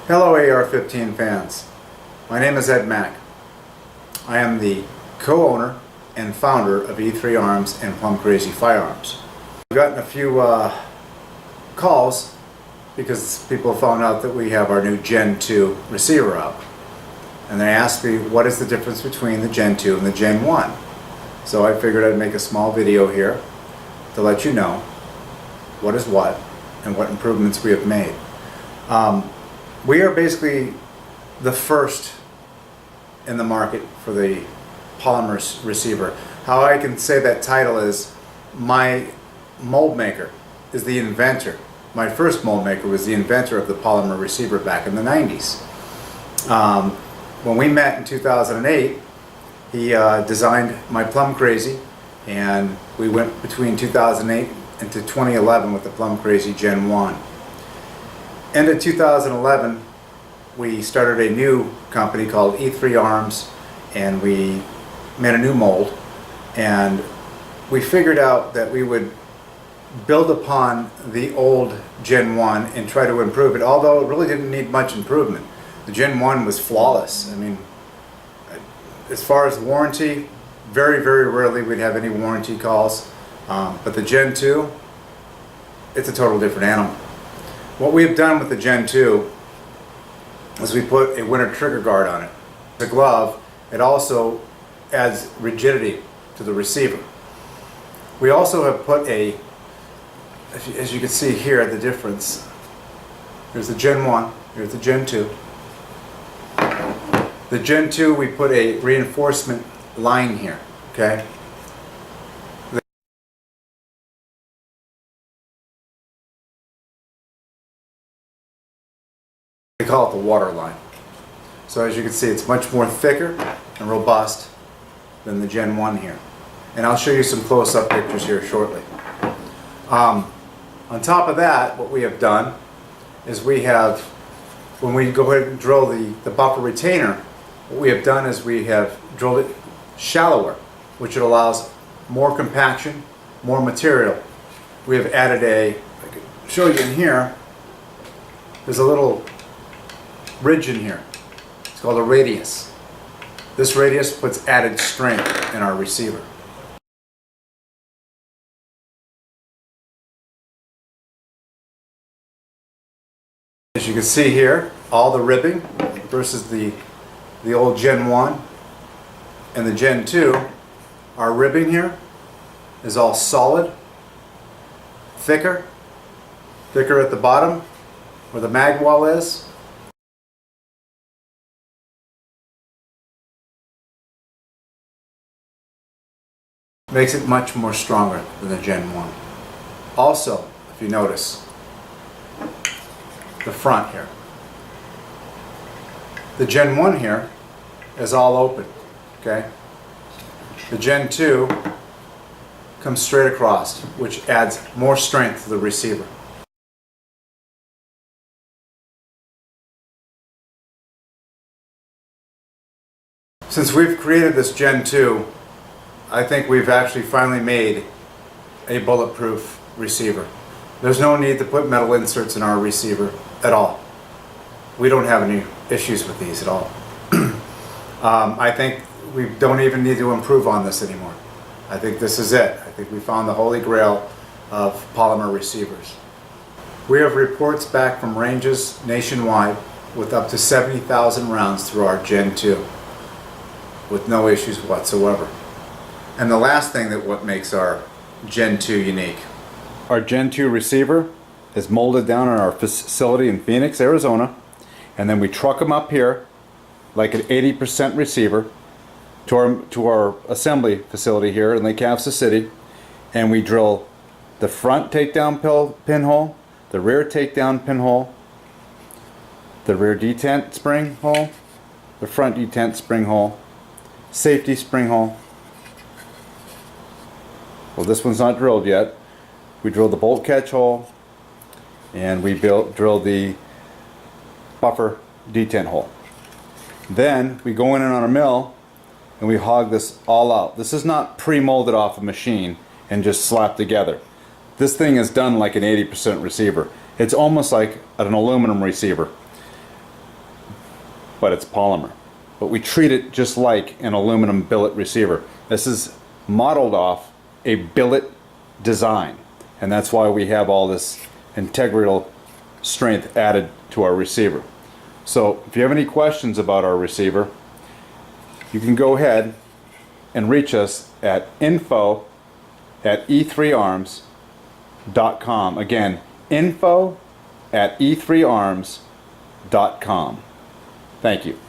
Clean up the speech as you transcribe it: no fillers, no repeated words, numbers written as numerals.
Hello AR-15 fans, my name is Ed Mack. I am the co-owner and founder of E3 Arms and Plumcrazy firearms. I've gotten a few calls because people found out that we have our new Gen 2 receiver out. And they asked me what is the difference between the Gen 2 and the Gen 1. So I figured I'd make a small video here to let you know what is what and what improvements we have made. We are basically the first in the market for the polymer receiver. How I can say that title is my mold maker is the inventor. My first mold maker was the inventor of the polymer receiver back in the 90s. When we met in 2008, he designed my Plumcrazy, and we went between 2008 into 2011 with the Plumcrazy Gen 1. End of 2011, we started a new company called E3 Arms, and we made a new mold, and we figured out that we would build upon the old Gen 1 and try to improve it, although it really didn't need much improvement. The Gen 1 was flawless. I mean, as far as warranty, very, very rarely we'd have any warranty calls, but the Gen 2, it's a total different animal. What we've done with the Gen 2 is we put a winter trigger guard on it. The glove, it also adds rigidity to the receiver. We also have put a, as you can see here, the difference. Here's the Gen 1, here's the Gen 2. The Gen 2, we put a reinforcement line here, okay? We call it the water line. So as you can see, it's much more thicker and robust than the Gen 1 here. And I'll show you some close-up pictures here shortly. On top of that, what we have done is we have, when we go ahead and drill the buffer retainer, what we have done is we have drilled it shallower, which it allows more compaction, more material. We have added I can show you in here, there's a little ridge in here. It's called a radius. This radius puts added strength in our receiver. As you can see here, all the ribbing versus the old Gen 1 and the Gen 2, our ribbing here is all solid, thicker at the bottom where the mag wall is. Makes it much more stronger than the Gen 1. Also, if you notice, the front here. The Gen 1 here is all open, okay? The Gen 2 comes straight across, which adds more strength to the receiver. Since we've created this Gen 2, I think we've actually finally made a bulletproof receiver. There's no need to put metal inserts in our receiver at all. We don't have any issues with these at all. I think we don't even need to improve on this anymore. I think this is it. I think we found the holy grail of polymer receivers. We have reports back from ranges nationwide with up to 70,000 rounds through our Gen 2 with no issues whatsoever. And the last thing that what makes our Gen 2 unique. Our Gen 2 receiver is molded down in our facility in Phoenix, Arizona, and then we truck them up here like an 80% receiver to our assembly facility here in Lake Havasu City, and we drill the front takedown pinhole, the rear takedown pinhole, the rear detent spring hole, the front detent spring hole, safety spring hole. Well, this one's not drilled yet. We drilled the bolt catch hole, and we drilled the buffer detent hole. Then we go in on a mill and we hog this all out. This is not pre-molded off a machine and just slapped together. This thing is done like an 80% receiver. It's almost like an aluminum receiver. but it's polymer. But we treat it just like an aluminum billet receiver. This is modeled off a billet design, and that's why we have all this integral strength added to our receiver. So if you have any questions about our receiver, you can go ahead and reach us at info@e3arms.com. Again, info@e3arms.com. Thank you.